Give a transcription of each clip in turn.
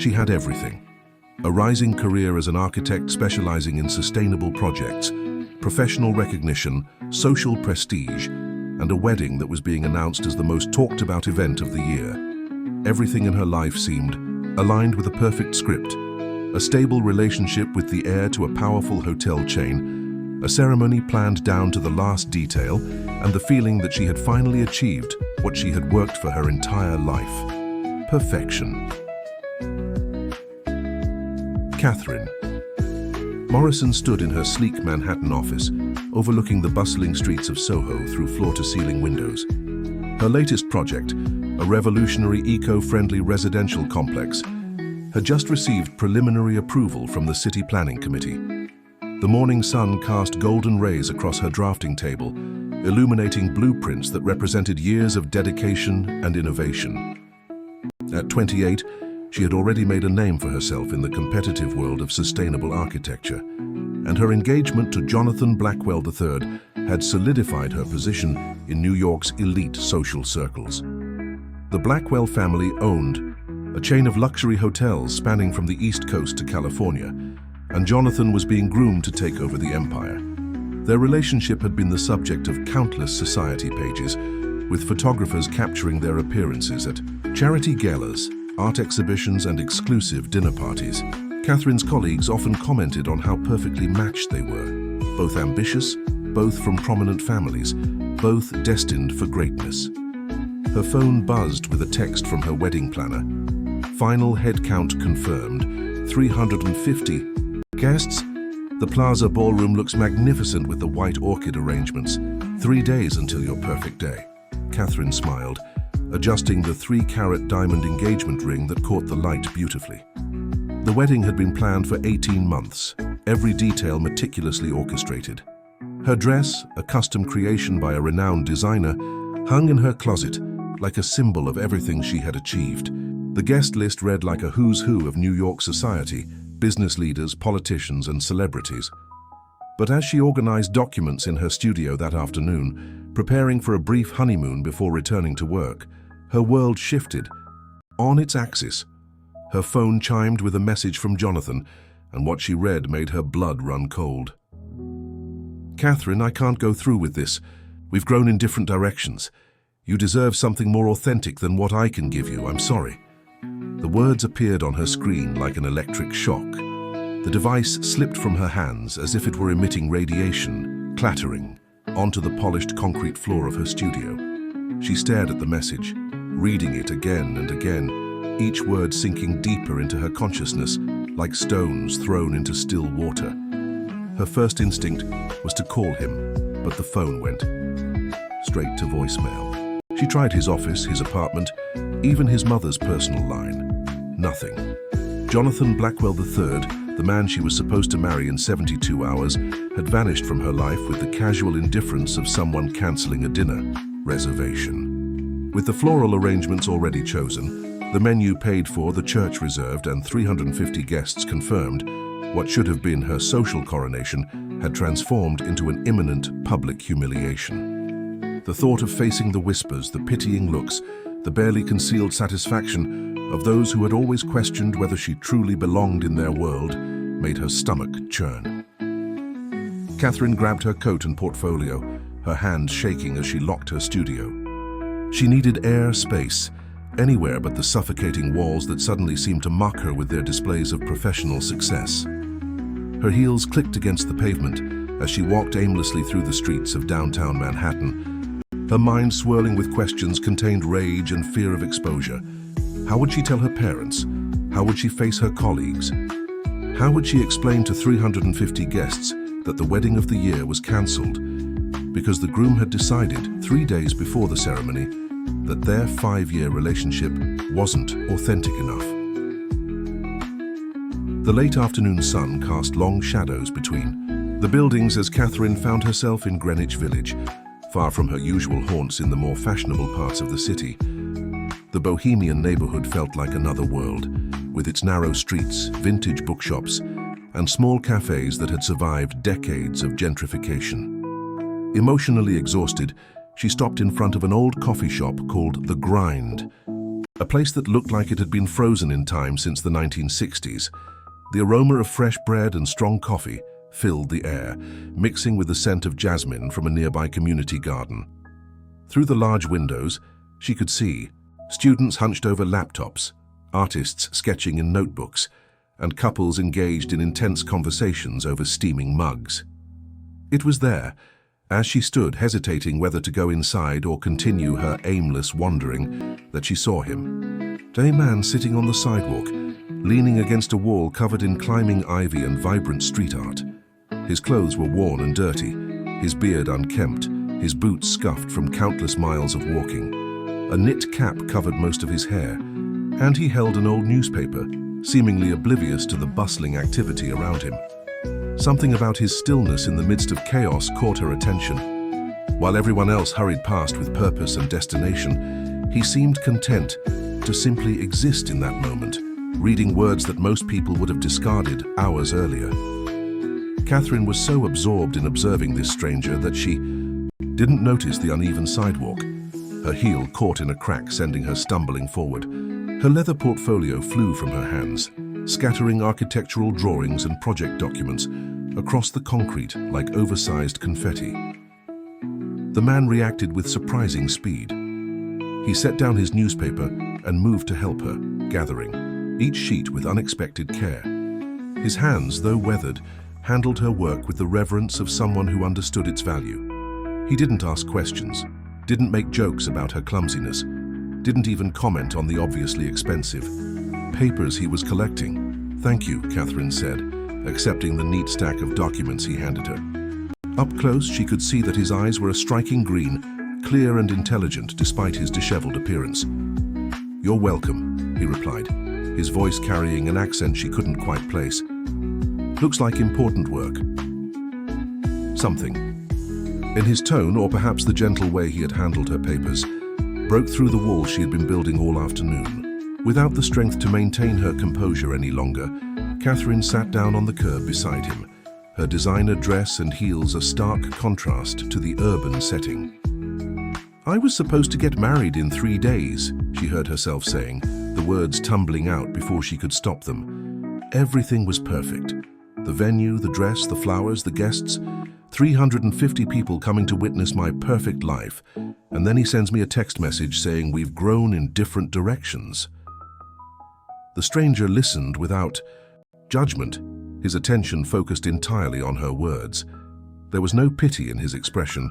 She had everything. A rising career as an architect specializing in sustainable projects, professional recognition, social prestige, and a wedding that was being announced as the most talked-about event of the year. Everything in her life seemed aligned with a perfect script: a stable relationship with the heir to a powerful hotel chain, a ceremony planned down to the last detail, and the feeling that she had finally achieved what she had worked for her entire life: perfection. Catherine. Morrison stood in her sleek Manhattan office, overlooking the bustling streets of Soho through floor-to-ceiling windows. Her latest project, a revolutionary eco-friendly residential complex, had just received preliminary approval from the City Planning Committee. The morning sun cast golden rays across her drafting table, illuminating blueprints that represented years of dedication and innovation. At 28, she had already made a name for herself in the competitive world of sustainable architecture, and her engagement to Jonathan Blackwell III had solidified her position in New York's elite social circles. The Blackwell family owned a chain of luxury hotels spanning from the East Coast to California, and Jonathan was being groomed to take over the empire. Their relationship had been the subject of countless society pages, with photographers capturing their appearances at charity galas, art exhibitions, and exclusive dinner parties. Catherine's colleagues often commented on how perfectly matched they were, both ambitious, both from prominent families, both destined for greatness. Her phone buzzed with a text from her wedding planner. Final head count confirmed, 350 guests. The Plaza Ballroom looks magnificent with the white orchid arrangements. 3 days until your perfect day. Catherine smiled, adjusting the 3-carat diamond engagement ring that caught the light beautifully. The wedding had been planned for 18 months, every detail meticulously orchestrated. Her dress, a custom creation by a renowned designer, hung in her closet like a symbol of everything she had achieved. The guest list read like a who's who of New York society, business leaders, politicians, and celebrities. But as she organized documents in her studio that afternoon, preparing for a brief honeymoon before returning to work, her world shifted. On its axis, her phone chimed with a message from Jonathan, and what she read made her blood run cold. "Catherine, I can't go through with this. We've grown in different directions. You deserve something more authentic than what I can give you. I'm sorry." The words appeared on her screen like an electric shock. The device slipped from her hands as if it were emitting radiation, clattering onto the polished concrete floor of her studio. She stared at the message, reading it again and again, each word sinking deeper into her consciousness like stones thrown into still water. Her first instinct was to call him, but the phone went straight to voicemail. She tried his office, his apartment, even his mother's personal line. Nothing. Jonathan Blackwell III, the man she was supposed to marry in 72 hours, had vanished from her life with the casual indifference of someone cancelling a dinner reservation. With the floral arrangements already chosen, the menu paid for, the church reserved, and 350 guests confirmed, what should have been her social coronation had transformed into an imminent public humiliation. The thought of facing the whispers, the pitying looks, the barely concealed satisfaction of those who had always questioned whether she truly belonged in their world made her stomach churn. Catherine grabbed her coat and portfolio, her hands shaking as she locked her studio. She needed air, space, anywhere but the suffocating walls that suddenly seemed to mock her with their displays of professional success. Her heels clicked against the pavement as she walked aimlessly through the streets of downtown Manhattan, her mind swirling with questions contained rage and fear of exposure. How would she tell her parents? How would she face her colleagues? How would she explain to 350 guests that the wedding of the year was cancelled because the groom had decided 3 days before the ceremony that their 5-year relationship wasn't authentic enough? The late afternoon sun cast long shadows between the buildings as Catherine found herself in Greenwich Village, far from her usual haunts in the more fashionable parts of the city. The bohemian neighborhood felt like another world, with its narrow streets, vintage bookshops, and small cafes that had survived decades of gentrification. Emotionally exhausted, she stopped in front of an old coffee shop called The Grind. a place that looked like it had been frozen in time since the 1960s. The aroma of fresh bread and strong coffee filled the air, mixing with the scent of jasmine from a nearby community garden. Through the large windows, she could see students hunched over laptops, artists sketching in notebooks, and couples engaged in intense conversations over steaming mugs. It was there, as she stood hesitating whether to go inside or continue her aimless wandering, that she saw him. A man sitting on the sidewalk, leaning against a wall covered in climbing ivy and vibrant street art. His clothes were worn and dirty, his beard unkempt, his boots scuffed from countless miles of walking. A knit cap covered most of his hair, and he held an old newspaper, seemingly oblivious to the bustling activity around him. Something about his stillness in the midst of chaos caught her attention. While everyone else hurried past with purpose and destination, he seemed content to simply exist in that moment, reading words that most people would have discarded hours earlier. Catherine was so absorbed in observing this stranger that she didn't notice the uneven sidewalk. Her heel caught in a crack, sending her stumbling forward. Her leather portfolio flew from her hands, scattering architectural drawings and project documents across the concrete like oversized confetti. The man reacted with surprising speed. He set down his newspaper and moved to help her, gathering each sheet with unexpected care. His hands, though weathered, handled her work with the reverence of someone who understood its value. He didn't ask questions, didn't make jokes about her clumsiness, didn't even comment on the obviously expensive papers he was collecting. "Thank you," Catherine said, accepting the neat stack of documents he handed her. Up close, she could see that his eyes were a striking green, clear and intelligent despite his disheveled appearance. "You're welcome," he replied, his voice carrying an accent she couldn't quite place. "Looks like important work." Something in his tone, or perhaps the gentle way he had handled her papers, broke through the wall she had been building all afternoon. Without the strength to maintain her composure any longer, Catherine sat down on the curb beside him, her designer dress and heels a stark contrast to the urban setting. "I was supposed to get married in 3 days," she heard herself saying, the words tumbling out before she could stop them. Everything was perfect. The venue, the dress, the flowers, the guests, 350 people coming to witness my perfect life. And then he sends me a text message saying we've grown in different directions. The stranger listened without judgment, his attention focused entirely on her words. There was no pity in his expression,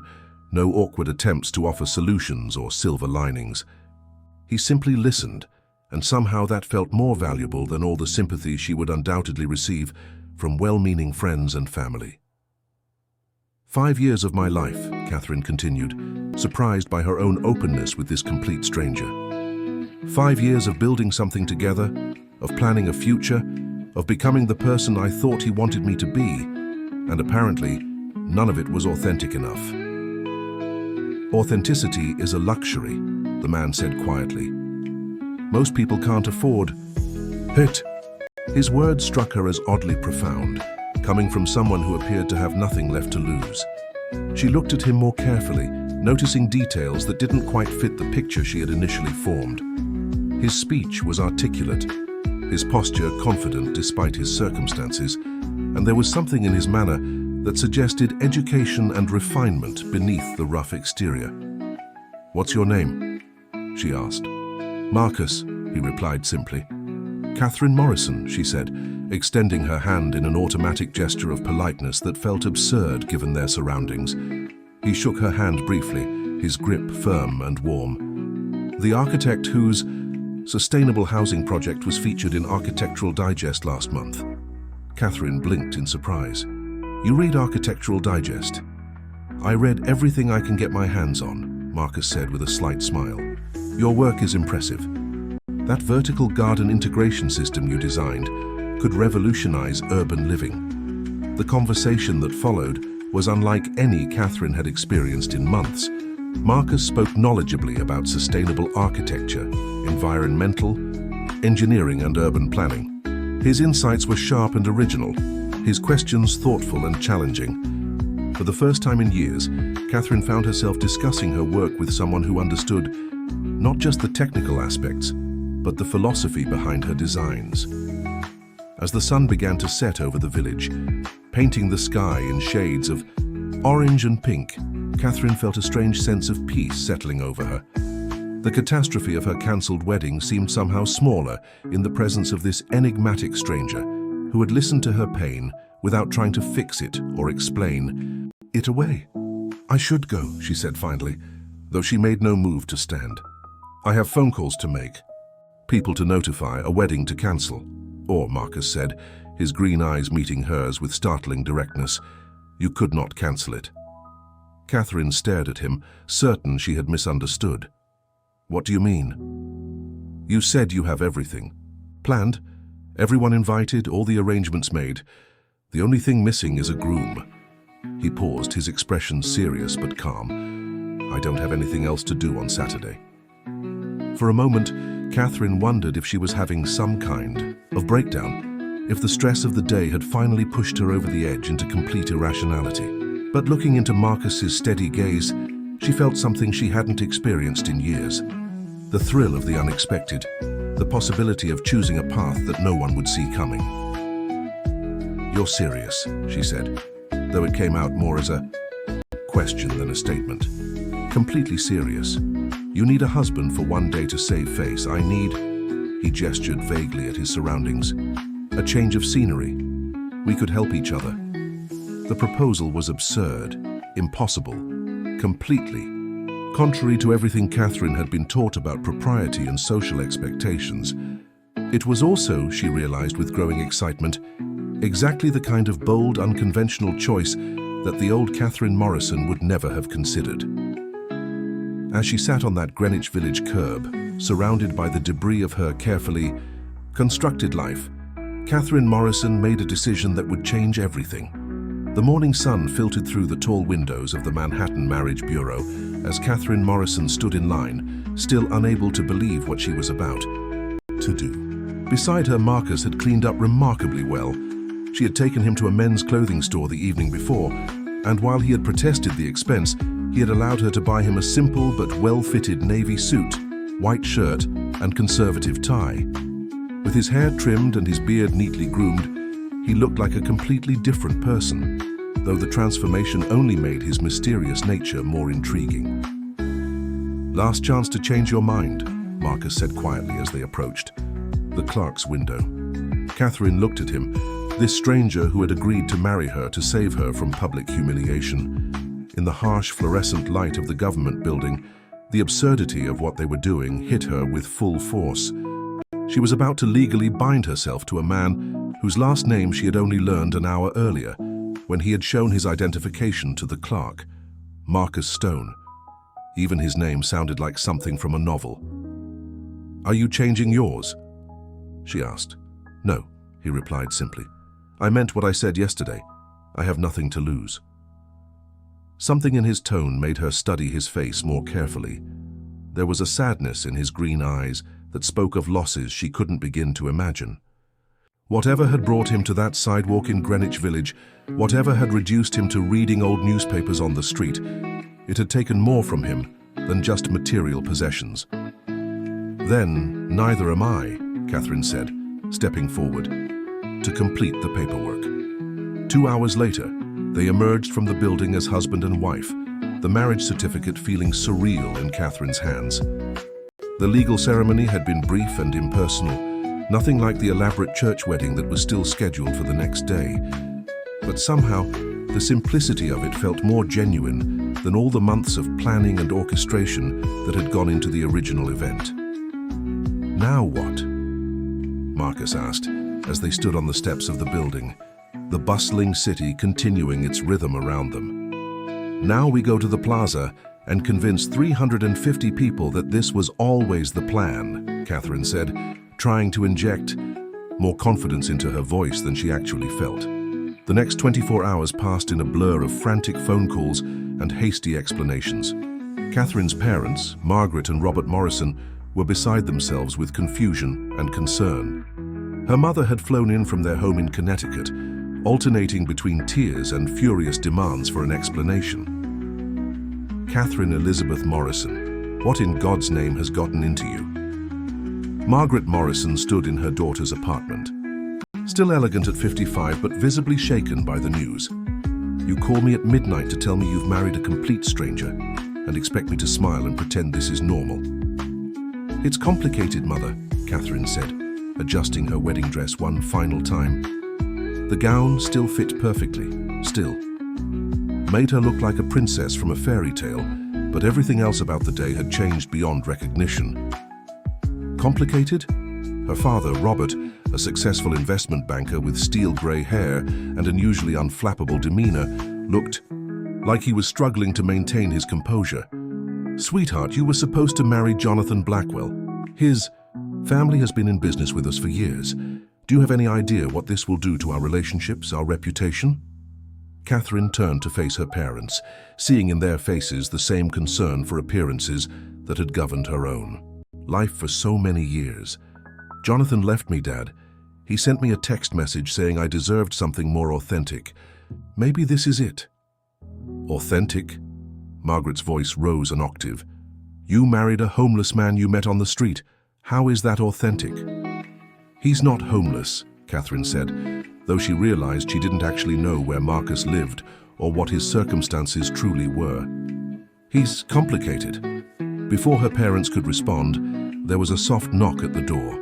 no awkward attempts to offer solutions or silver linings. He simply listened, and somehow that felt more valuable than all the sympathy she would undoubtedly receive from well-meaning friends and family. 5 years of my life, Catherine continued, surprised by her own openness with this complete stranger. 5 years of building something together, of planning a future, of becoming the person I thought he wanted me to be, and apparently, none of it was authentic enough. "Authenticity is a luxury," the man said quietly. "Most people can't afford it." His words struck her as oddly profound, coming from someone who appeared to have nothing left to lose. She looked at him more carefully, noticing details that didn't quite fit the picture she had initially formed. His speech was articulate, his posture confident despite his circumstances, and there was something in his manner that suggested education and refinement beneath the rough exterior. "What's your name?" she asked. "Marcus," he replied simply. "Catherine Morrison," she said, extending her hand in an automatic gesture of politeness that felt absurd given their surroundings. He shook her hand briefly, his grip firm and warm. "The architect whose sustainable housing project was featured in Architectural Digest last month." Catherine blinked in surprise. "You read Architectural Digest?" "I read everything I can get my hands on," Marcus said with a slight smile. "Your work is impressive. That vertical garden integration system you designed could revolutionize urban living." The conversation that followed was unlike any Catherine had experienced in months. Marcus spoke knowledgeably about sustainable architecture, environmental, engineering and urban planning. His insights were sharp and original, his questions thoughtful and challenging. For the first time in years, Catherine found herself discussing her work with someone who understood not just the technical aspects, but the philosophy behind her designs. As the sun began to set over the village, painting the sky in shades of orange and pink, Catherine felt a strange sense of peace settling over her. The catastrophe of her cancelled wedding seemed somehow smaller in the presence of this enigmatic stranger who had listened to her pain without trying to fix it or explain it away. "I should go," she said finally, though she made no move to stand. "I have phone calls to make, people to notify, a wedding to cancel." "Or," Marcus said, his green eyes meeting hers with startling directness, "you could not cancel it." Catherine stared at him, certain she had misunderstood. "What do you mean?" "You said you have everything. Planned, everyone invited, all the arrangements made. The only thing missing is a groom." He paused, his expression serious but calm. "I don't have anything else to do on Saturday." For a moment, Catherine wondered if she was having some kind of breakdown, if the stress of the day had finally pushed her over the edge into complete irrationality. But looking into Marcus's steady gaze, she felt something she hadn't experienced in years. The thrill of the unexpected, the possibility of choosing a path that no one would see coming. "You're serious," she said, though it came out more as a question than a statement. "Completely serious. You need a husband for one day to save face. I need," he gestured vaguely at his surroundings, "a change of scenery. We could help each other." The proposal was absurd, impossible, completely contrary to everything Catherine had been taught about propriety and social expectations. It was also, she realized with growing excitement, exactly the kind of bold, unconventional choice that the old Catherine Morrison would never have considered. As she sat on that Greenwich Village curb, surrounded by the debris of her carefully constructed life, Catherine Morrison made a decision that would change everything. The morning sun filtered through the tall windows of the Manhattan Marriage Bureau as Catherine Morrison stood in line, still unable to believe what she was about to do. Beside her, Marcus had cleaned up remarkably well. She had taken him to a men's clothing store the evening before, and while he had protested the expense, he had allowed her to buy him a simple but well-fitted navy suit, white shirt, and conservative tie. With his hair trimmed and his beard neatly groomed, he looked like a completely different person, though the transformation only made his mysterious nature more intriguing. "Last chance to change your mind," Marcus said quietly as they approached the clerk's window. Catherine looked at him, this stranger who had agreed to marry her to save her from public humiliation. In the harsh fluorescent light of the government building, the absurdity of what they were doing hit her with full force. She was about to legally bind herself to a man whose last name she had only learned an hour earlier, when he had shown his identification to the clerk, Marcus Stone. Even his name sounded like something from a novel. "Are you changing yours?" she asked. "No," he replied simply. "I meant what I said yesterday. I have nothing to lose." Something in his tone made her study his face more carefully. There was a sadness in his green eyes that spoke of losses she couldn't begin to imagine. Whatever had brought him to that sidewalk in Greenwich Village, whatever had reduced him to reading old newspapers on the street, it had taken more from him than just material possessions. "Then, neither am I," Catherine said, stepping forward, to complete the paperwork. 2 hours later, they emerged from the building as husband and wife, the marriage certificate feeling surreal in Catherine's hands. The legal ceremony had been brief and impersonal, nothing like the elaborate church wedding that was still scheduled for the next day. But somehow, the simplicity of it felt more genuine than all the months of planning and orchestration that had gone into the original event. "Now what?" Marcus asked as they stood on the steps of the building, the bustling city continuing its rhythm around them. "Now we go to the plaza and convince 350 people that this was always the plan," Catherine said, trying to inject more confidence into her voice than she actually felt. The next 24 hours passed in a blur of frantic phone calls and hasty explanations. Catherine's parents, Margaret and Robert Morrison, were beside themselves with confusion and concern. Her mother had flown in from their home in Connecticut, alternating between tears and furious demands for an explanation. "Catherine Elizabeth Morrison, what in God's name has gotten into you?" Margaret Morrison stood in her daughter's apartment. Still elegant at 55, but visibly shaken by the news. You call me at midnight to tell me you've married a complete stranger and expect me to smile and pretend this is normal. It's complicated, Mother, Catherine said, adjusting her wedding dress one final time. The gown still fit perfectly, still. Made her look like a princess from a fairy tale, but everything else about the day had changed beyond recognition. Complicated? Her father, Robert, a successful investment banker with steel grey hair and unusually unflappable demeanor, looked like he was struggling to maintain his composure. Sweetheart, you were supposed to marry Jonathan Blackwell. His family has been in business with us for years. Do you have any idea what this will do to our relationships, our reputation? Catherine turned to face her parents, seeing in their faces the same concern for appearances that had governed her own. Life for so many years. Jonathan left me, Dad. He sent me a text message saying I deserved something more authentic. Maybe this is it. Authentic? Margaret's voice rose an octave. You married a homeless man you met on the street. How is that authentic? He's not homeless, Catherine said, though she realized she didn't actually know where Marcus lived or what his circumstances truly were. He's complicated. Before her parents could respond, there was a soft knock at the door.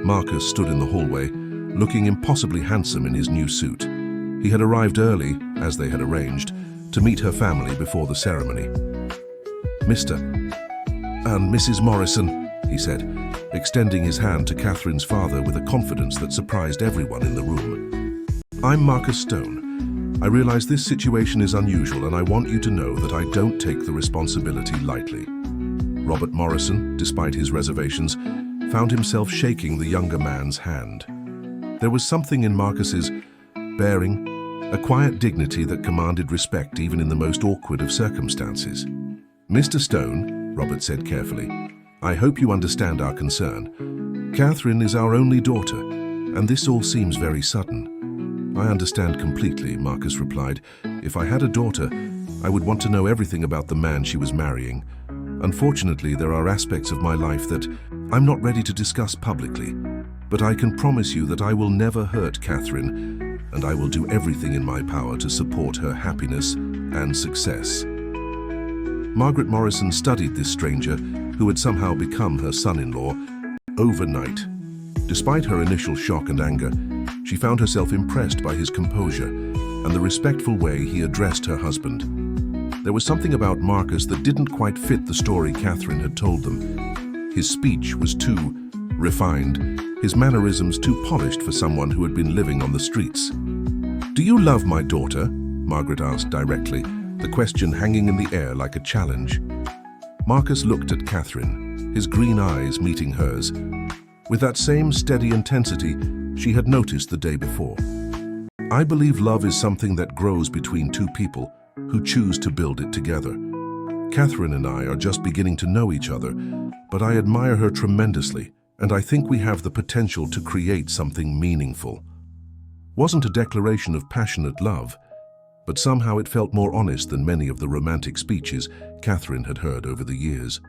Marcus stood in the hallway, looking impossibly handsome in his new suit. He had arrived early, as they had arranged, to meet her family before the ceremony. Mr. and Mrs. Morrison, he said, extending his hand to Catherine's father with a confidence that surprised everyone in the room. I'm Marcus Stone. I realize this situation is unusual, and I want you to know that I don't take the responsibility lightly. Robert Morrison, despite his reservations, found himself shaking the younger man's hand. There was something in Marcus's bearing, a quiet dignity that commanded respect even in the most awkward of circumstances. Mr. Stone, Robert said carefully, I hope you understand our concern. Catherine is our only daughter, and this all seems very sudden. I understand completely, Marcus replied. If I had a daughter, I would want to know everything about the man she was marrying. Unfortunately, there are aspects of my life that I'm not ready to discuss publicly, but I can promise you that I will never hurt Catherine, and I will do everything in my power to support her happiness and success. Margaret Morrison studied this stranger, who had somehow become her son-in-law, overnight. Despite her initial shock and anger, she found herself impressed by his composure and the respectful way he addressed her husband. There was something about Marcus that didn't quite fit the story Catherine had told them. His speech was too refined, his mannerisms too polished for someone who had been living on the streets. Do you love my daughter? Margaret asked directly, the question hanging in the air like a challenge. Marcus looked at Catherine, his green eyes meeting hers, with that same steady intensity she had noticed the day before. I believe love is something that grows between two people who choose to build it together. Catherine and I are just beginning to know each other, but I admire her tremendously, and I think we have the potential to create something meaningful. Wasn't a declaration of passionate love, but somehow it felt more honest than many of the romantic speeches Catherine had heard over the years.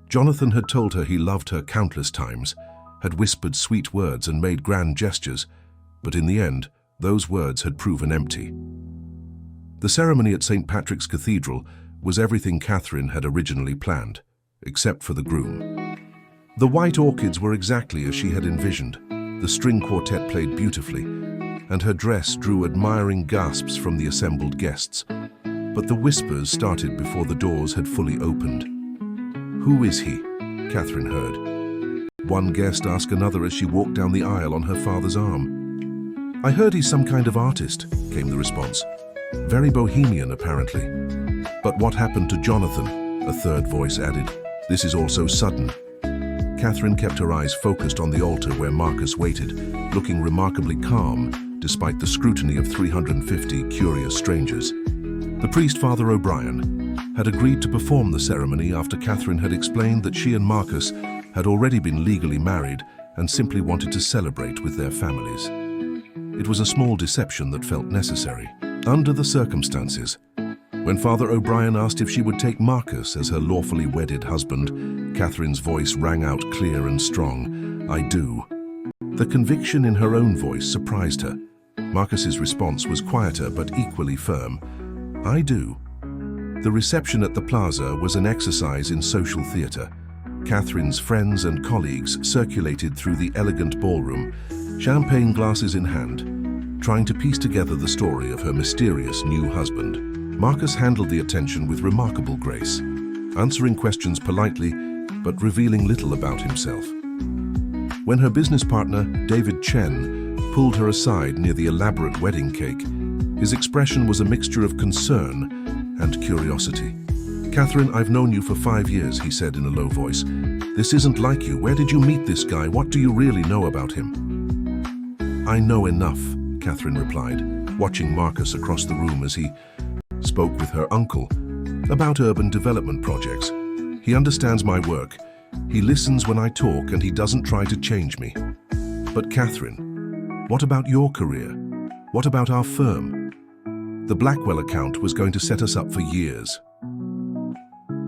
Jonathan had told her he loved her countless times, had whispered sweet words and made grand gestures, but in the end, those words had proven empty. The ceremony at St. Patrick's Cathedral was everything Catherine had originally planned, except for the groom. The white orchids were exactly as she had envisioned. The string quartet played beautifully, and her dress drew admiring gasps from the assembled guests. But the whispers started before the doors had fully opened. Who is he? Catherine heard. One guest asked another as she walked down the aisle on her father's arm. I heard he's some kind of artist, came the response. Very bohemian, apparently. But what happened to Jonathan? A third voice added. This is all so sudden. Catherine kept her eyes focused on the altar where Marcus waited, looking remarkably calm, despite the scrutiny of 350 curious strangers. The priest, Father O'Brien, had agreed to perform the ceremony after Catherine had explained that she and Marcus had already been legally married and simply wanted to celebrate with their families. It was a small deception that felt necessary, under the circumstances. When Father O'Brien asked if she would take Marcus as her lawfully wedded husband, Catherine's voice rang out clear and strong. I do. The conviction in her own voice surprised her. Marcus's response was quieter but equally firm. I do. The reception at the plaza was an exercise in social theatre. Catherine's friends and colleagues circulated through the elegant ballroom, champagne glasses in hand, trying to piece together the story of her mysterious new husband. Marcus handled the attention with remarkable grace, answering questions politely, but revealing little about himself. When her business partner, David Chen, pulled her aside near the elaborate wedding cake, his expression was a mixture of concern and curiosity. Catherine, I've known you for 5 years, he said in a low voice. This isn't like you. Where did you meet this guy? What do you really know about him? I know enough, Catherine replied, watching Marcus across the room as he spoke with her uncle about urban development projects. He understands my work. He listens when I talk and he doesn't try to change me. But Catherine, what about your career? What about our firm? The Blackwell account was going to set us up for years.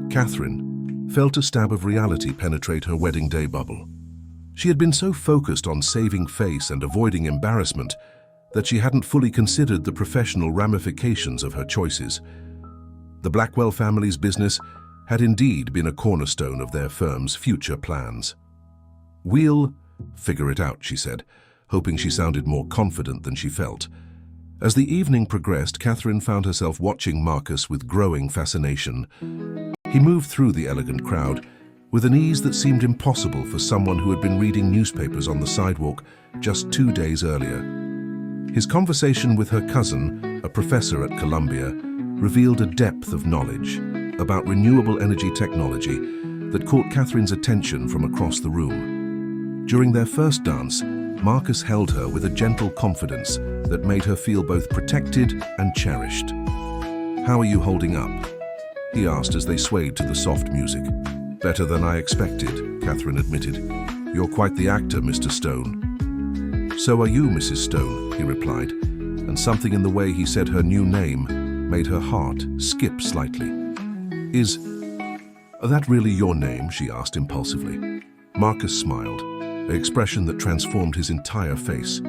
Catherine felt a stab of reality penetrate her wedding day bubble. She had been so focused on saving face and avoiding embarrassment that she hadn't fully considered the professional ramifications of her choices. The Blackwell family's business had indeed been a cornerstone of their firm's future plans. We'll figure it out, she said, hoping she sounded more confident than she felt. As the evening progressed, Catherine found herself watching Marcus with growing fascination. He moved through the elegant crowd with an ease that seemed impossible for someone who had been reading newspapers on the sidewalk just 2 days earlier. His conversation with her cousin, a professor at Columbia, revealed a depth of knowledge about renewable energy technology that caught Catherine's attention from across the room. During their first dance, Marcus held her with a gentle confidence that made her feel both protected and cherished. How are you holding up? He asked as they swayed to the soft music. Better than I expected, Catherine admitted. You're quite the actor, Mr. Stone. So are you, Mrs. Stone, he replied, and something in the way he said her new name made her heart skip slightly. Is that really your name? She asked impulsively. Marcus smiled, an expression that transformed his entire face.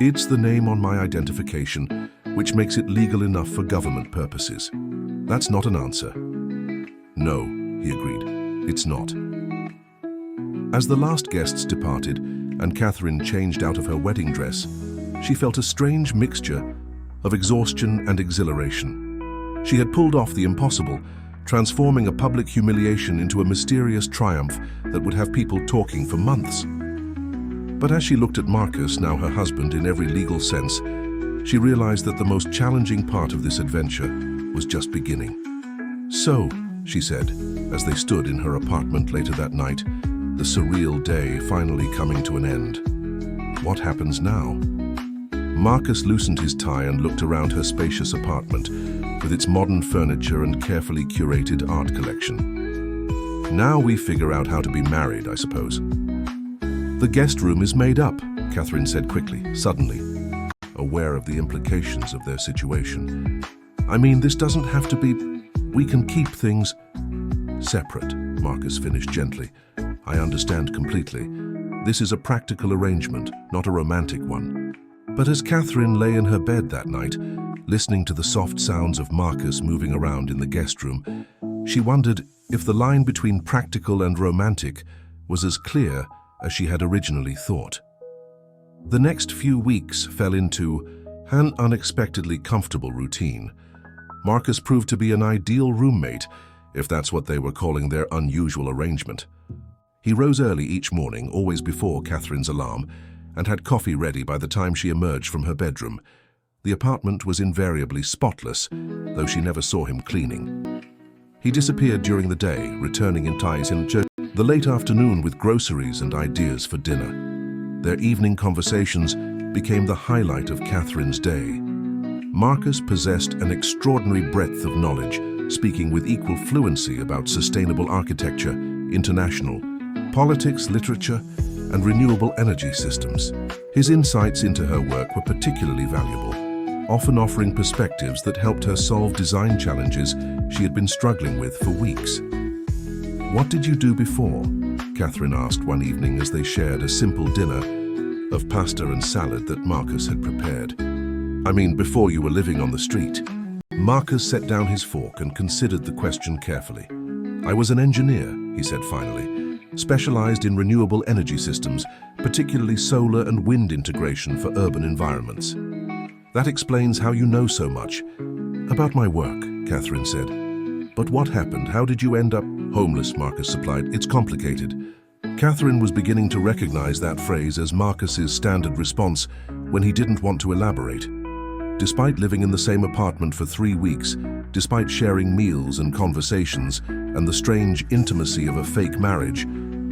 It's the name on my identification, which makes it legal enough for government purposes. That's not an answer. No, he agreed, it's not. As the last guests departed and Catherine changed out of her wedding dress, she felt a strange mixture of exhaustion and exhilaration. She had pulled off the impossible, transforming a public humiliation into a mysterious triumph that would have people talking for months. But as she looked at Marcus, now her husband in every legal sense, she realized that the most challenging part of this adventure was just beginning. So, she said, as they stood in her apartment later that night, the surreal day finally coming to an end. What happens now? Marcus loosened his tie and looked around her spacious apartment with its modern furniture and carefully curated art collection. Now we figure out how to be married, I suppose. The guest room is made up, Catherine said quickly, suddenly, aware of the implications of their situation. I mean, this doesn't have to be. We can keep things separate, Marcus finished gently. I understand completely. This is a practical arrangement, not a romantic one. But as Catherine lay in her bed that night, listening to the soft sounds of Marcus moving around in the guest room, she wondered if the line between practical and romantic was as clear as she had originally thought. The next few weeks fell into an unexpectedly comfortable routine. Marcus proved to be an ideal roommate, if that's what they were calling their unusual arrangement. He rose early each morning, always before Catherine's alarm, and had coffee ready by the time she emerged from her bedroom. The apartment was invariably spotless, though she never saw him cleaning. He disappeared during the day, returning in ties in the late afternoon with groceries and ideas for dinner. Their evening conversations became the highlight of Catherine's day. Marcus possessed an extraordinary breadth of knowledge, speaking with equal fluency about sustainable architecture, international politics, literature, and renewable energy systems. His insights into her work were particularly valuable, often offering perspectives that helped her solve design challenges she had been struggling with for weeks. What did you do before? Catherine asked one evening as they shared a simple dinner of pasta and salad that Marcus had prepared. I mean, before you were living on the street. Marcus set down his fork and considered the question carefully. I was an engineer, he said finally, specialized in renewable energy systems, particularly solar and wind integration for urban environments. That explains how you know so much. About my work, Catherine said. But what happened? How did you end up homeless? Marcus supplied. It's complicated. Catherine was beginning to recognize that phrase as Marcus's standard response when he didn't want to elaborate. Despite living in the same apartment for 3 weeks, despite sharing meals and conversations, and the strange intimacy of a fake marriage,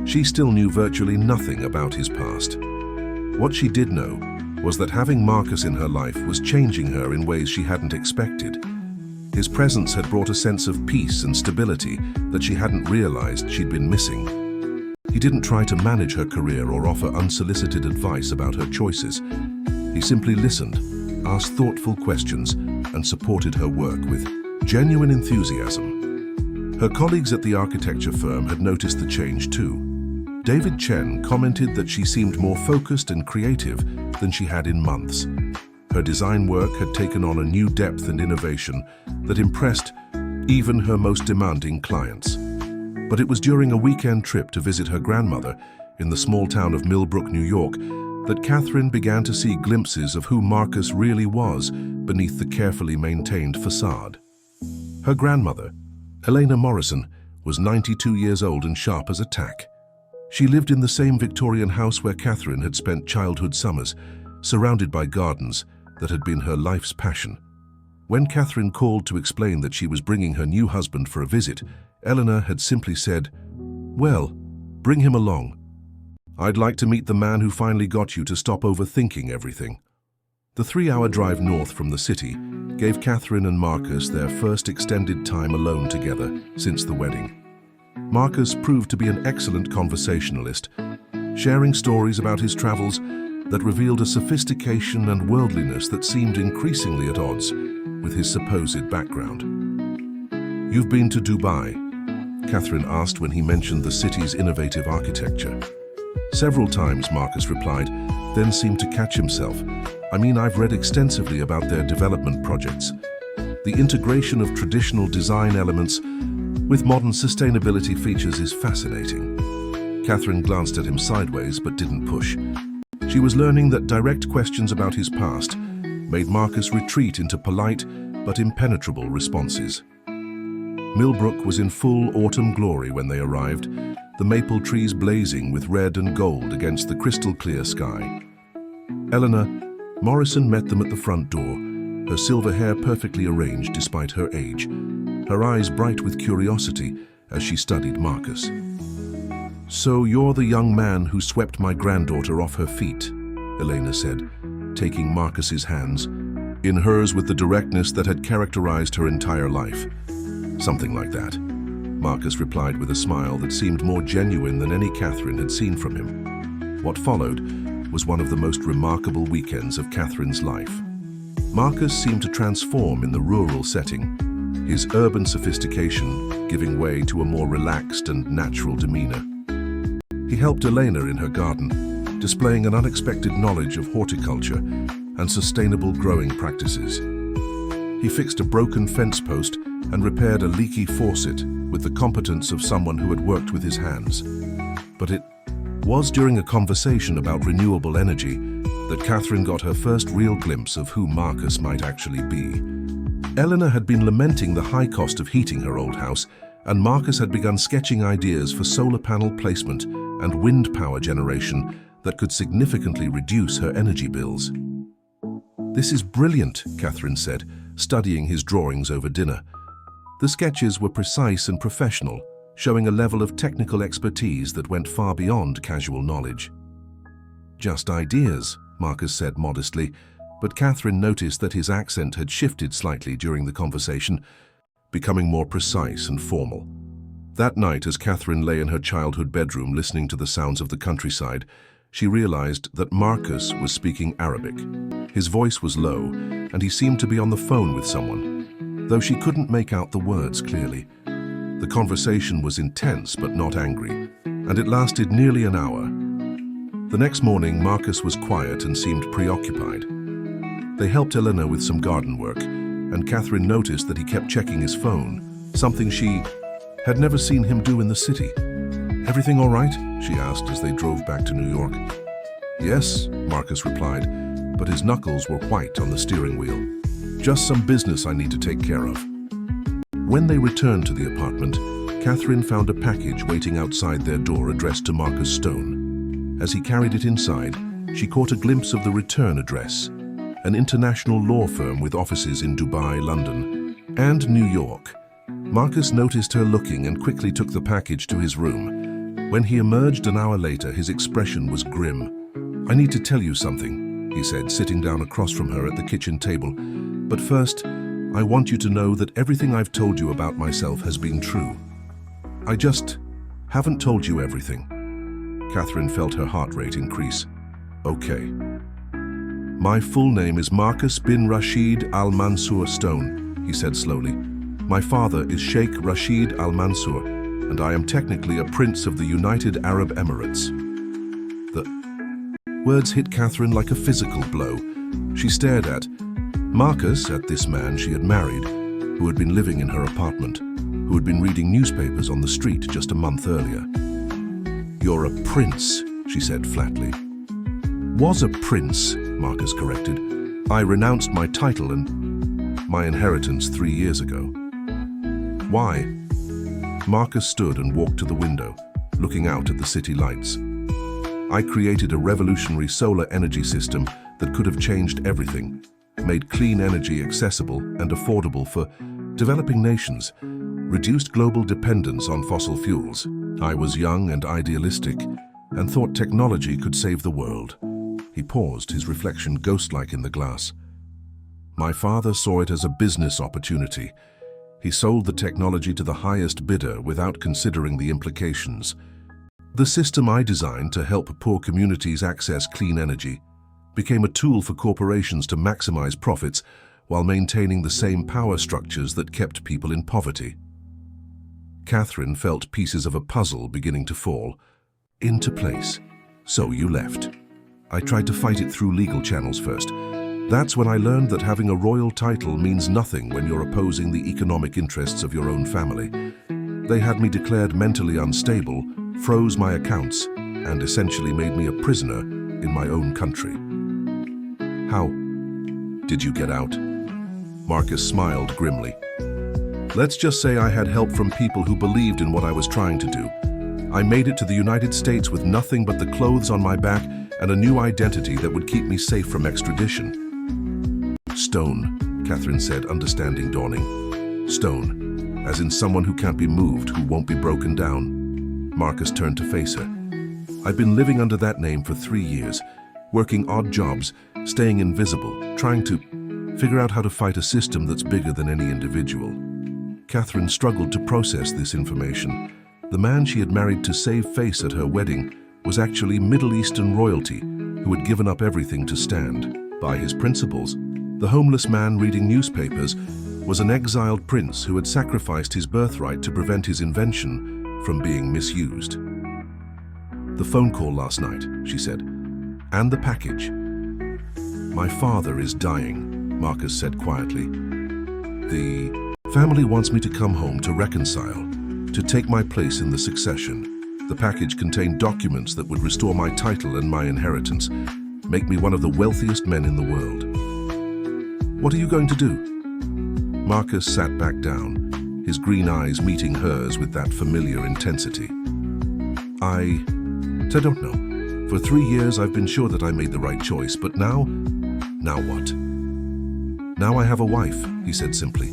she still knew virtually nothing about his past. What she did know was that having Marcus in her life was changing her in ways she hadn't expected. His presence had brought a sense of peace and stability that she hadn't realized she'd been missing. He didn't try to manage her career or offer unsolicited advice about her choices. He simply listened, asked thoughtful questions, and supported her work with genuine enthusiasm. Her colleagues at the architecture firm had noticed the change too. David Chen commented that she seemed more focused and creative than she had in months. Her design work had taken on a new depth and innovation that impressed even her most demanding clients. But it was during a weekend trip to visit her grandmother in the small town of Millbrook, New York, that Catherine began to see glimpses of who Marcus really was beneath the carefully maintained facade. Her grandmother, Elena Morrison, was 92 years old and sharp as a tack. She lived in the same Victorian house where Catherine had spent childhood summers, surrounded by gardens that had been her life's passion. When Catherine called to explain that she was bringing her new husband for a visit, Eleanor had simply said, "Well, bring him along. I'd like to meet the man who finally got you to stop overthinking everything." The 3-hour drive north from the city gave Catherine and Marcus their first extended time alone together since the wedding. Marcus proved to be an excellent conversationalist, sharing stories about his travels that revealed a sophistication and worldliness that seemed increasingly at odds with his supposed background. "You've been to Dubai?" Catherine asked when he mentioned the city's innovative architecture. "Several times," Marcus replied, then seemed to catch himself. "I mean, I've read extensively about their development projects. The integration of traditional design elements with modern sustainability features is fascinating." Catherine glanced at him sideways but didn't push. She was learning that direct questions about his past made Marcus retreat into polite but impenetrable responses. Millbrook was in full autumn glory when they arrived, the maple trees blazing with red and gold against the crystal-clear sky. Eleanor Morrison met them at the front door, her silver hair perfectly arranged despite her age, her eyes bright with curiosity as she studied Marcus. "So you're the young man who swept my granddaughter off her feet," Elena said, taking Marcus's hands, in hers with the directness that had characterized her entire life. "Something like that," Marcus replied with a smile that seemed more genuine than any Catherine had seen from him. What followed was one of the most remarkable weekends of Catherine's life. Marcus seemed to transform in the rural setting, his urban sophistication giving way to a more relaxed and natural demeanor. He helped Elena in her garden, displaying an unexpected knowledge of horticulture and sustainable growing practices. He fixed a broken fence post and repaired a leaky faucet with the competence of someone who had worked with his hands. But it was during a conversation about renewable energy that Catherine got her first real glimpse of who Marcus might actually be. Eleanor had been lamenting the high cost of heating her old house, and Marcus had begun sketching ideas for solar panel placement and wind power generation that could significantly reduce her energy bills. "This is brilliant," Catherine said, studying his drawings over dinner. The sketches were precise and professional, showing a level of technical expertise that went far beyond casual knowledge. "Just ideas," Marcus said modestly, but Catherine noticed that his accent had shifted slightly during the conversation, becoming more precise and formal. That night, as Catherine lay in her childhood bedroom listening to the sounds of the countryside, she realized that Marcus was speaking Arabic. His voice was low, and he seemed to be on the phone with someone, though she couldn't make out the words clearly. The conversation was intense but not angry. and it lasted nearly an hour. The next morning, Marcus was quiet and seemed preoccupied. They helped Elena with some garden work, and Catherine noticed that he kept checking his phone, something she had never seen him do in the city. "Everything all right?" she asked as they drove back to New York. "Yes," Marcus replied, but his knuckles were white on the steering wheel. "Just some business I need to take care of." When they returned to the apartment, Catherine found a package waiting outside their door addressed to Marcus Stone. As he carried it inside, she caught a glimpse of the return address, an international law firm with offices in Dubai, London, and New York. Marcus noticed her looking and quickly took the package to his room. When he emerged an hour later, his expression was grim. "I need to tell you something," he said, sitting down across from her at the kitchen table. "But first, I want you to know that everything I've told you about myself has been true. I just haven't told you everything." Catherine felt her heart rate increase. "Okay. My full name is Marcus bin Rashid Al Mansour Stone," he said slowly. "My father is Sheikh Rashid Al Mansour, and I am technically a prince of the United Arab Emirates." The words hit Catherine like a physical blow. She stared at Marcus, at this man she had married, who had been living in her apartment, who had been reading newspapers on the street just a month earlier. "You're a prince," she said flatly. "Was a prince," Marcus corrected. "I renounced my title and my inheritance 3 years ago." "Why?" Marcus stood and walked to the window, looking out at the city lights. "I created a revolutionary solar energy system that could have changed everything, made clean energy accessible and affordable for developing nations, reduced global dependence on fossil fuels. I was young and idealistic and thought technology could save the world." He paused, his reflection ghost-like in the glass. "My father saw it as a business opportunity. He sold the technology to the highest bidder without considering the implications. The system I designed to help poor communities access clean energy became a tool for corporations to maximize profits while maintaining the same power structures that kept people in poverty." Catherine felt pieces of a puzzle beginning to fall into place. "So you left." "I tried to fight it through legal channels first. That's when I learned that having a royal title means nothing when you're opposing the economic interests of your own family. They had me declared mentally unstable, froze my accounts, and essentially made me a prisoner in my own country." "How did you get out?" Marcus smiled grimly. "Let's just say I had help from people who believed in what I was trying to do. I made it to the United States with nothing but the clothes on my back and a new identity that would keep me safe from extradition." "Stone," Catherine said, understanding dawning. "Stone, as in someone who can't be moved, who won't be broken down." Marcus turned to face her. "I've been living under that name for 3 years, working odd jobs, staying invisible, trying to figure out how to fight a system that's bigger than any individual." Catherine struggled to process this information. The man she had married to save face at her wedding was actually Middle Eastern royalty who had given up everything to stand by his principles. The homeless man reading newspapers was an exiled prince who had sacrificed his birthright to prevent his invention from being misused. "The phone call last night," she said, "and the package." "My father is dying," Marcus said quietly. "The family wants me to come home to reconcile, to take my place in the succession. The package contained documents that would restore my title and my inheritance, make me one of the wealthiest men in the world." "What are you going to do?" Marcus sat back down, his green eyes meeting hers with that familiar intensity. I don't know. For 3 years I've been sure that I made the right choice, but now what? Now I have a wife," he said simply,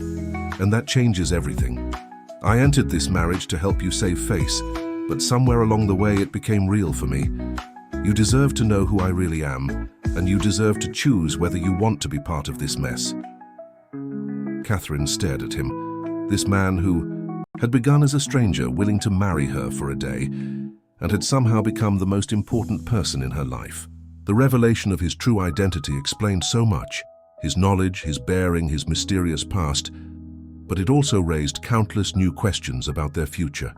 "and that changes everything. I entered this marriage to help you save face, but somewhere along the way it became real for me. You deserve to know who I really am, and you deserve to choose whether you want to be part of this mess." Catherine stared at him, this man who had begun as a stranger willing to marry her for a day, and had somehow become the most important person in her life. The revelation of his true identity explained so much, his knowledge, his bearing, his mysterious past, but it also raised countless new questions about their future.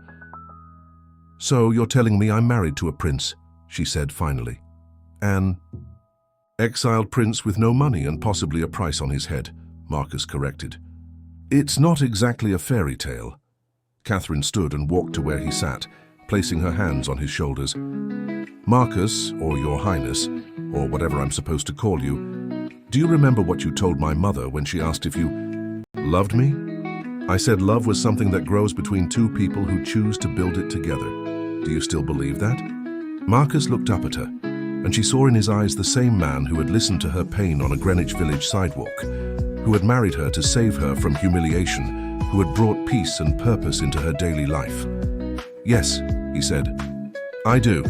"So you're telling me I'm married to a prince," she said finally. "An exiled prince with no money and possibly a price on his head," Marcus corrected. "It's not exactly a fairy tale." Catherine stood and walked to where he sat, placing her hands on his shoulders. "Marcus, or Your Highness, or whatever I'm supposed to call you, do you remember what you told my mother when she asked if you loved me? I said love was something that grows between two people who choose to build it together. Do you still believe that?" Marcus looked up at her, and she saw in his eyes the same man who had listened to her pain on a Greenwich Village sidewalk, who had married her to save her from humiliation, who had brought peace and purpose into her daily life. "Yes," he said. "I do."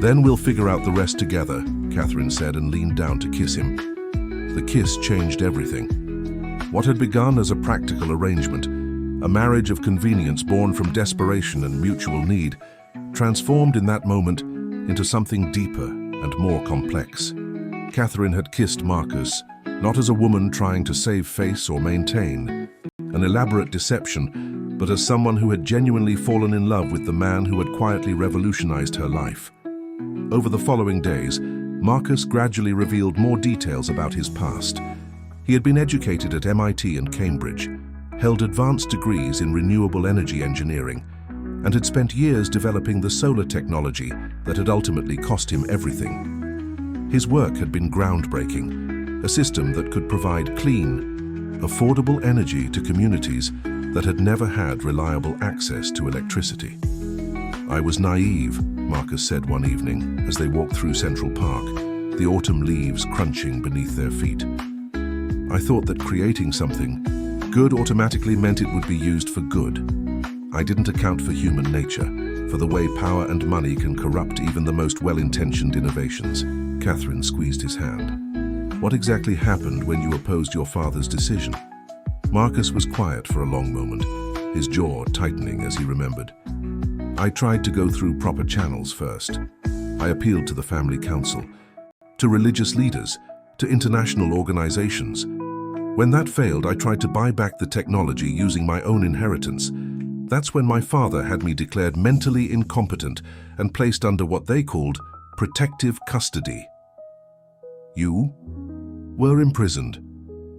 "Then we'll figure out the rest together," Catherine said and leaned down to kiss him. The kiss changed everything. What had begun as a practical arrangement, a marriage of convenience born from desperation and mutual need, transformed in that moment into something deeper and more complex. Catherine had kissed Marcus, not as a woman trying to save face or maintain an elaborate deception, but as someone who had genuinely fallen in love with the man who had quietly revolutionized her life. Over the following days, Marcus gradually revealed more details about his past. He had been educated at MIT and Cambridge, held advanced degrees in renewable energy engineering, and had spent years developing the solar technology that had ultimately cost him everything. His work had been groundbreaking, a system that could provide clean, affordable energy to communities that had never had reliable access to electricity. "I was naive," Marcus said one evening as they walked through Central Park, the autumn leaves crunching beneath their feet. "I thought that creating something good automatically meant it would be used for good. I didn't account for human nature, for the way power and money can corrupt even the most well-intentioned innovations." Catherine squeezed his hand. "What exactly happened when you opposed your father's decision?" Marcus was quiet for a long moment, his jaw tightening as he remembered. "I tried to go through proper channels first. I appealed to the family council, to religious leaders, to international organizations. When that failed, I tried to buy back the technology using my own inheritance. That's when my father had me declared mentally incompetent and placed under what they called protective custody. You were imprisoned.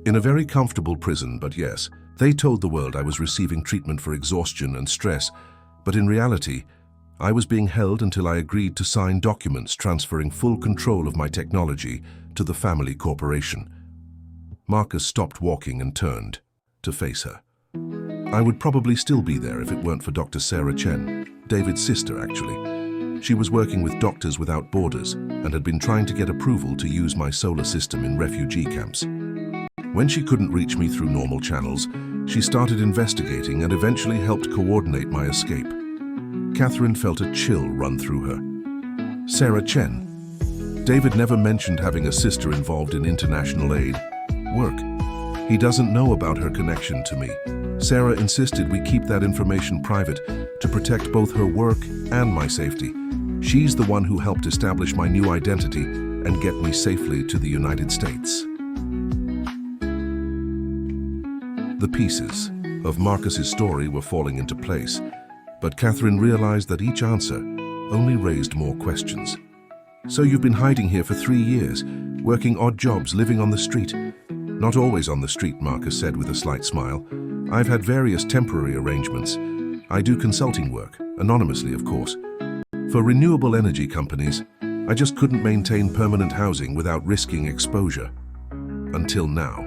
In a very comfortable prison, but yes, they told the world I was receiving treatment for exhaustion and stress, but in reality, I was being held until I agreed to sign documents transferring full control of my technology to the family corporation." Marcus stopped walking and turned to face her. "I would probably still be there if it weren't for Dr. Sarah Chen, David's sister, actually. She was working with Doctors Without Borders and had been trying to get approval to use my solar system in refugee camps. When she couldn't reach me through normal channels, she started investigating and eventually helped coordinate my escape." Catherine felt a chill run through her. Sarah Chen. David never mentioned having a sister involved in international aid work. He doesn't know about her connection to me. Sarah insisted we keep that information private to protect both her work and my safety. She's the one who helped establish my new identity and get me safely to the United States. The pieces of Marcus's story were falling into place, but Catherine realized that each answer only raised more questions. "So you've been hiding here for 3 years, working odd jobs, living on the street?" "Not always on the street," Marcus said with a slight smile. "I've had various temporary arrangements. I do consulting work, anonymously of course, for renewable energy companies. I just couldn't maintain permanent housing without risking exposure. Until now.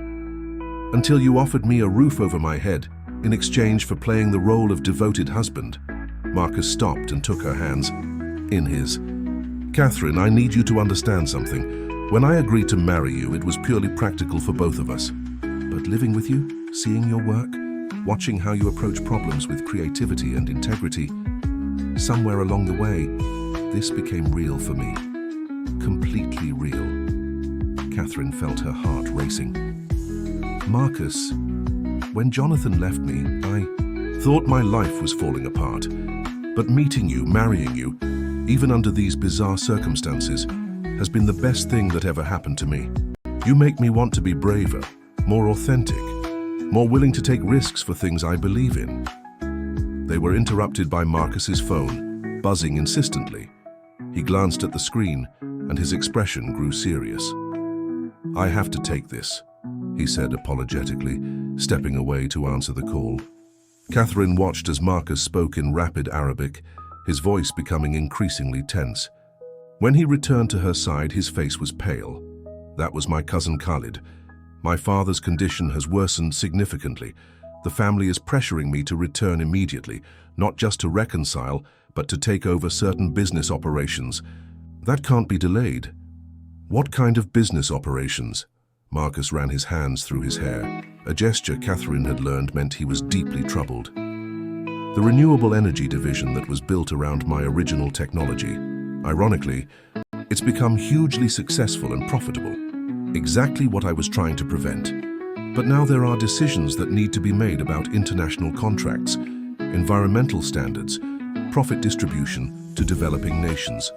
Until you offered me a roof over my head in exchange for playing the role of devoted husband." Marcus stopped and took her hands in his. "Catherine, I need you to understand something. When I agreed to marry you, it was purely practical for both of us. But living with you, seeing your work, watching how you approach problems with creativity and integrity, somewhere along the way, this became real for me. Completely real." Catherine felt her heart racing. "Marcus, when Jonathan left me, I thought my life was falling apart. But meeting you, marrying you, even under these bizarre circumstances, has been the best thing that ever happened to me. You make me want to be braver, more authentic, more willing to take risks for things I believe in." They were interrupted by Marcus's phone. buzzing insistently. He glanced at the screen, and his expression grew serious. "I have to take this," he said apologetically, stepping away to answer the call. Catherine watched as Marcus spoke in rapid Arabic, his voice becoming increasingly tense. When he returned to her side, his face was pale. "That was my cousin Khalid. My father's condition has worsened significantly. The family is pressuring me to return immediately, not just to reconcile, but to take over certain business operations. That can't be delayed." "What kind of business operations?" Marcus ran his hands through his hair, a gesture Catherine had learned meant he was deeply troubled. "The renewable energy division that was built around my original technology. Ironically, it's become hugely successful and profitable. Exactly what I was trying to prevent. But now there are decisions that need to be made about international contracts, environmental standards, profit distribution to developing nations.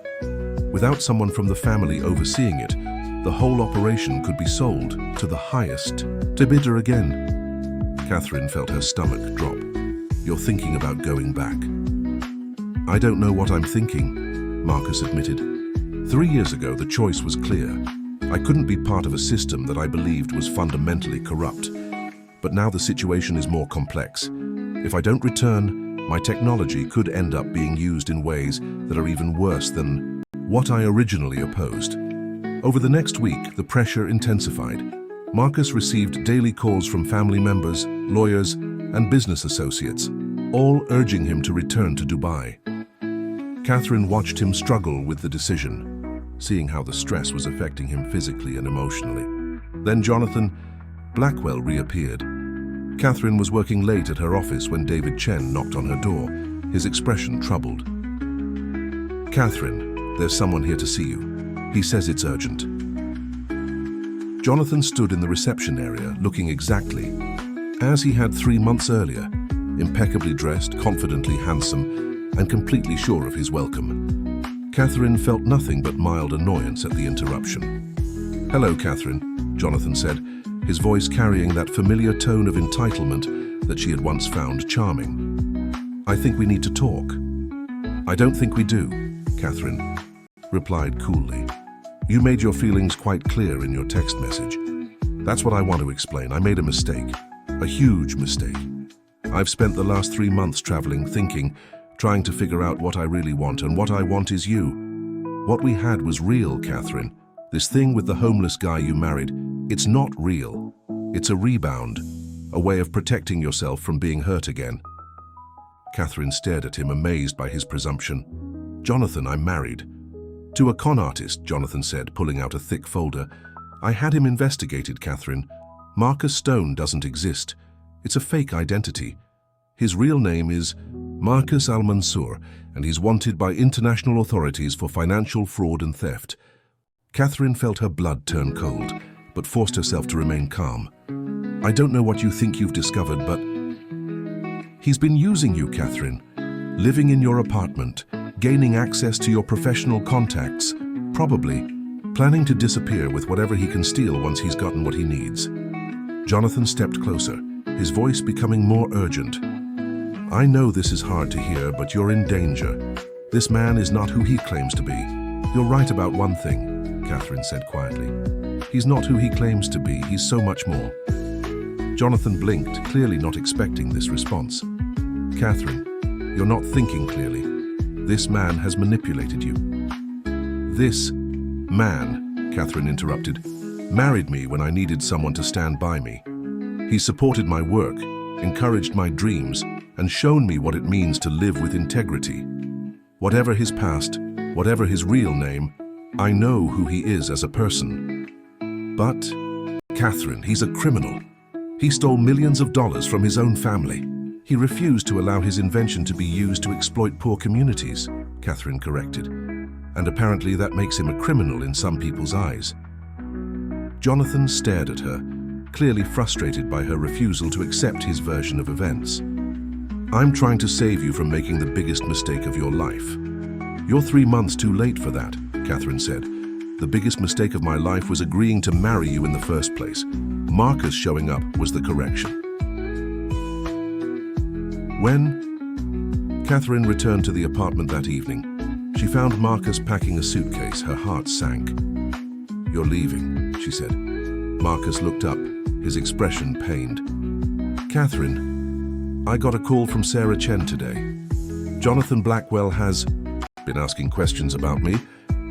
Without someone from the family overseeing it, the whole operation could be sold to the highest bidder again." Catherine felt her stomach drop. "You're thinking about going back?" "I don't know what I'm thinking," Marcus admitted. 3 years ago, the choice was clear. I couldn't be part of a system that I believed was fundamentally corrupt. But now the situation is more complex. If I don't return, my technology could end up being used in ways that are even worse than what I originally opposed. Over the next week, the pressure intensified. Marcus received daily calls from family members, lawyers, and business associates, all urging him to return to Dubai. Catherine watched him struggle with the decision, seeing how the stress was affecting him physically and emotionally. Then Jonathan Blackwell reappeared. Catherine was working late at her office when David Chen knocked on her door, his expression troubled. "Catherine, there's someone here to see you. He says it's urgent." Jonathan stood in the reception area, looking exactly as he had 3 months earlier, impeccably dressed, confidently handsome, and completely sure of his welcome. Catherine felt nothing but mild annoyance at the interruption. "Hello, Catherine," Jonathan said, his voice carrying that familiar tone of entitlement that she had once found charming. "I think we need to talk." "I don't think we do," Catherine replied coolly. "You made your feelings quite clear in your text message. That's what I want to explain. I made a mistake, a huge mistake. I've spent the last 3 months traveling, thinking, trying to figure out what I really want, and what I want is you. What we had was real, Catherine. This thing with the homeless guy you married, it's not real. It's a rebound, a way of protecting yourself from being hurt again." Catherine stared at him, amazed by his presumption. "Jonathan, I'm married." "To a con artist," Jonathan said, pulling out a thick folder. "I had him investigated, Catherine. Marcus Stone doesn't exist. It's a fake identity. His real name is Marcus Al-Mansour, and he's wanted by international authorities for financial fraud and theft." Catherine felt her blood turn cold, but forced herself to remain calm. "I don't know what you think you've discovered, but he's been using you, Catherine. Living in your apartment, gaining access to your professional contacts, probably planning to disappear with whatever he can steal once he's gotten what he needs." Jonathan stepped closer, his voice becoming more urgent. "I know this is hard to hear, but you're in danger. This man is not who he claims to be." "You're right about one thing," Catherine said quietly. "He's not who he claims to be. He's so much more." Jonathan blinked, clearly not expecting this response. "Catherine, you're not thinking clearly. This man has manipulated you." "This man," Catherine interrupted, "married me when I needed someone to stand by me. He supported my work, encouraged my dreams, and shown me what it means to live with integrity. Whatever his past, whatever his real name, I know who he is as a person. But, Catherine, he's a criminal. He stole millions of dollars from his own family. He refused to allow his invention to be used to exploit poor communities," Catherine corrected. "And apparently that makes him a criminal in some people's eyes." Jonathan stared at her, clearly frustrated by her refusal to accept his version of events. "I'm trying to save you from making the biggest mistake of your life." "You're 3 months too late for that," Catherine said. "The biggest mistake of my life was agreeing to marry you in the first place. Marcus showing up was the correction." "When?" Catherine returned to the apartment that evening. She found Marcus packing a suitcase. Her heart sank. "You're leaving," she said. Marcus looked up, his expression pained. "Catherine, I got a call from Sarah Chen today. Jonathan Blackwell has been asking questions about me,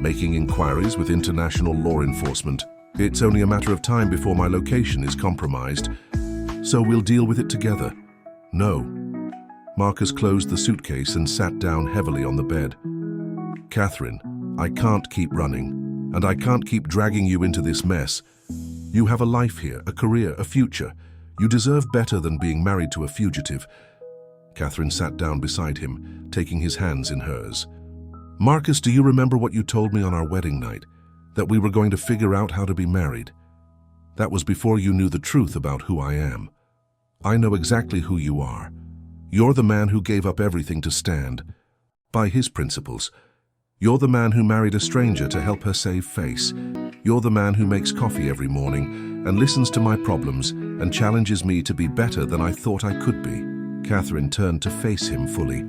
making inquiries with international law enforcement. It's only a matter of time before my location is compromised, so we'll deal with it together." "No." Marcus closed the suitcase and sat down heavily on the bed. "Catherine, I can't keep running, and I can't keep dragging you into this mess. You have a life here, a career, a future. You deserve better than being married to a fugitive." Catherine sat down beside him, taking his hands in hers. "Marcus, do you remember what you told me on our wedding night? That we were going to figure out how to be married? That was before you knew the truth about who I am. I know exactly who you are. You're the man who gave up everything to stand by his principles. You're the man who married a stranger to help her save face. You're the man who makes coffee every morning and listens to my problems and challenges me to be better than I thought I could be." Catherine turned to face him fully.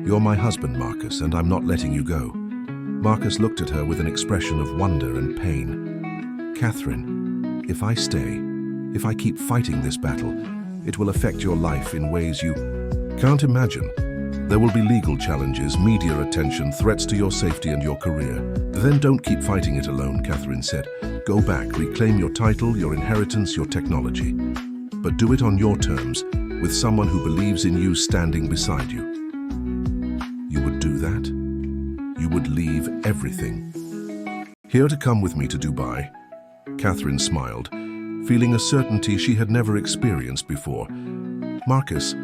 "You're my husband, Marcus, and I'm not letting you go." Marcus looked at her with an expression of wonder and pain. "Catherine, if I stay, if I keep fighting this battle, it will affect your life in ways you can't imagine. There will be legal challenges, media attention, threats to your safety and your career. Then don't keep fighting it alone," Catherine said. "Go back, reclaim your title, your inheritance, your technology. But do it on your terms, with someone who believes in you standing beside you." "You would do that? You would leave everything?" "Here to come with me to Dubai." Catherine smiled, feeling a certainty she had never experienced before. "Marcus,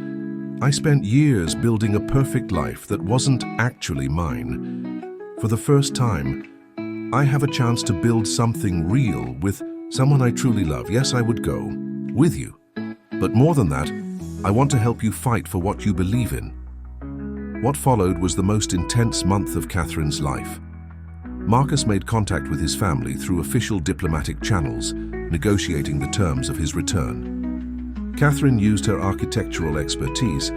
I spent years building a perfect life that wasn't actually mine. For the first time, I have a chance to build something real with someone I truly love. Yes, I would go with you. But more than that, I want to help you fight for what you believe in." What followed was the most intense month of Catherine's life. Marcus made contact with his family through official diplomatic channels, negotiating the terms of his return. Catherine used her architectural expertise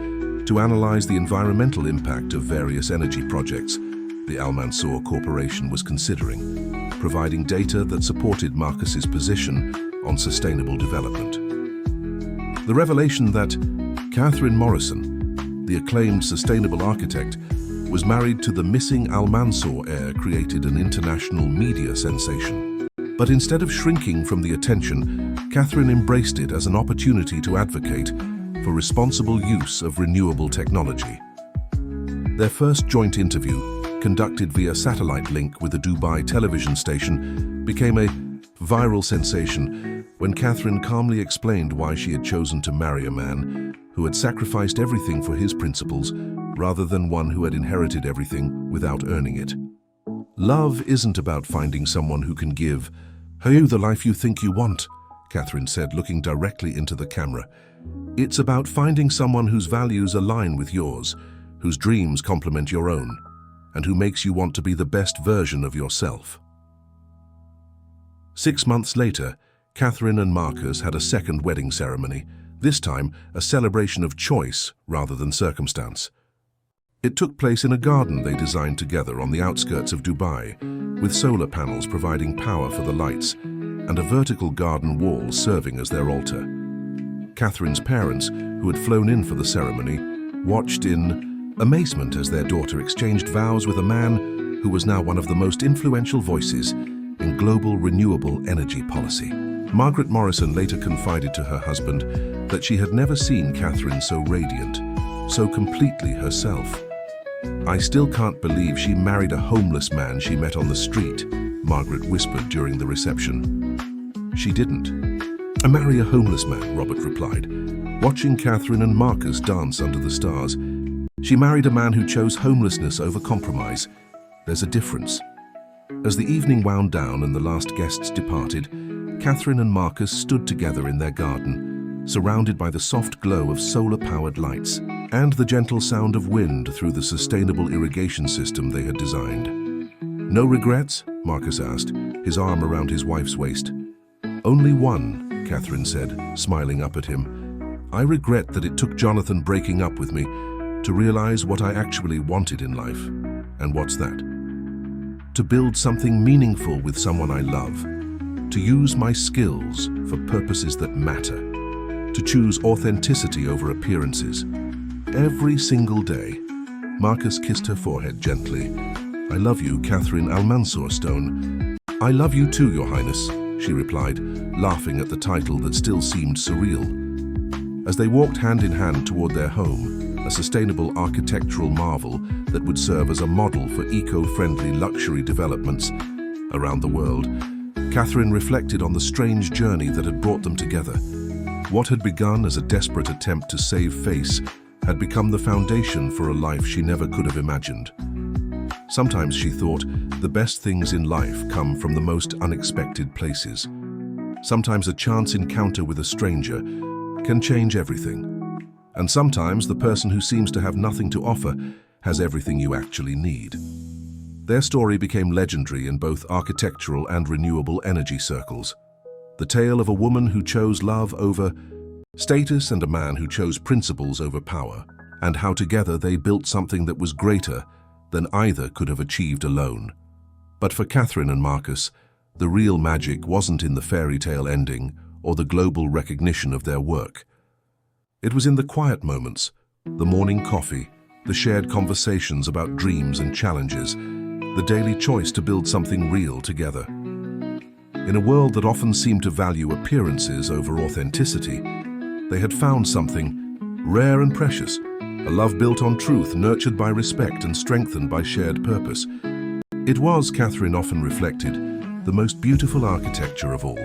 to analyze the environmental impact of various energy projects the Al Mansour Corporation was considering, providing data that supported Marcus's position on sustainable development. The revelation that Catherine Morrison, the acclaimed sustainable architect, was married to the missing Al Mansour heir created an international media sensation. But instead of shrinking from the attention, Catherine embraced it as an opportunity to advocate for responsible use of renewable technology. Their first joint interview, conducted via satellite link with a Dubai television station, became a viral sensation when Catherine calmly explained why she had chosen to marry a man who had sacrificed everything for his principles rather than one who had inherited everything without earning it. "Love isn't about finding someone who can give you the life you think you want," Catherine said, looking directly into the camera. "It's about finding someone whose values align with yours, whose dreams complement your own, and who makes you want to be the best version of yourself." 6 months later, Catherine and Marcus had a second wedding ceremony, this time a celebration of choice rather than circumstance. It took place in a garden they designed together on the outskirts of Dubai, with solar panels providing power for the lights and a vertical garden wall serving as their altar. Catherine's parents, who had flown in for the ceremony, watched in amazement as their daughter exchanged vows with a man who was now one of the most influential voices in global renewable energy policy. Margaret Morrison later confided to her husband that she had never seen Catherine so radiant, so completely herself. "I still can't believe she married a homeless man she met on the street," Margaret whispered during the reception. "She didn't. I marry a homeless man," Robert replied, watching Catherine and Marcus dance under the stars. "She married a man who chose homelessness over compromise. There's a difference." As the evening wound down and the last guests departed, Catherine and Marcus stood together in their garden, surrounded by the soft glow of solar-powered lights and the gentle sound of wind through the sustainable irrigation system they had designed. "No regrets?" Marcus asked, his arm around his wife's waist. "Only one," Catherine said, smiling up at him. "I regret that it took Jonathan breaking up with me to realize what I actually wanted in life. And what's that? To build something meaningful with someone I love, to use my skills for purposes that matter, to choose authenticity over appearances. Every single day, Marcus kissed her forehead gently. "I love you, Catherine Almansor Stone." "I love you too, Your Highness," she replied, laughing at the title that still seemed surreal. As they walked hand in hand toward their home, a sustainable architectural marvel that would serve as a model for eco-friendly luxury developments around the world, Catherine reflected on the strange journey that had brought them together. What had begun as a desperate attempt to save face had become the foundation for a life she never could have imagined. Sometimes, she thought, the best things in life come from the most unexpected places. Sometimes a chance encounter with a stranger can change everything. And sometimes the person who seems to have nothing to offer has everything you actually need. Their story became legendary in both architectural and renewable energy circles. The tale of a woman who chose love over status and a man who chose principles over power, and how together they built something that was greater than either could have achieved alone. But for Catherine and Marcus, the real magic wasn't in the fairy tale ending or the global recognition of their work. It was in the quiet moments, the morning coffee, the shared conversations about dreams and challenges, the daily choice to build something real together. In a world that often seemed to value appearances over authenticity, they had found something rare and precious, a love built on truth, nurtured by respect and strengthened by shared purpose. It was, Catherine often reflected, the most beautiful architecture of all.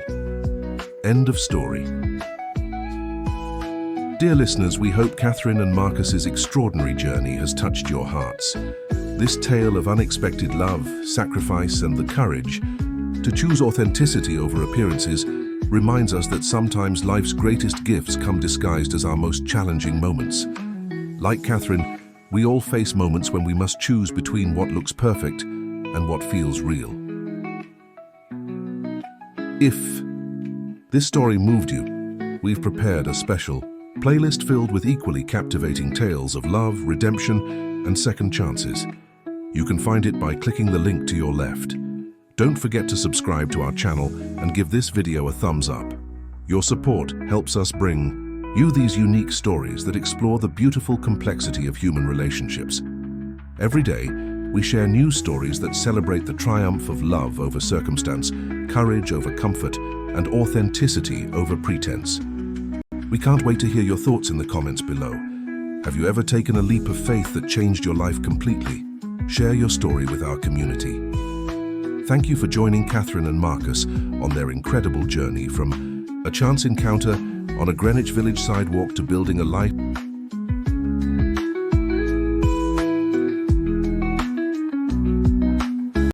End of story. Dear listeners, we hope Catherine and Marcus's extraordinary journey has touched your hearts. This tale of unexpected love, sacrifice, and the courage to choose authenticity over appearances reminds us that sometimes life's greatest gifts come disguised as our most challenging moments. Like Catherine, we all face moments when we must choose between what looks perfect and what feels real. If this story moved you, we've prepared a special playlist filled with equally captivating tales of love, redemption, and second chances. You can find it by clicking the link to your left. Don't forget to subscribe to our channel and give this video a thumbs up. Your support helps us bring you these unique stories that explore the beautiful complexity of human relationships. Every day, we share new stories that celebrate the triumph of love over circumstance, courage over comfort, and authenticity over pretense. We can't wait to hear your thoughts in the comments below. Have you ever taken a leap of faith that changed your life completely? Share your story with our community. Thank you for joining Catherine and Marcus on their incredible journey from a chance encounter on a Greenwich Village sidewalk to building a life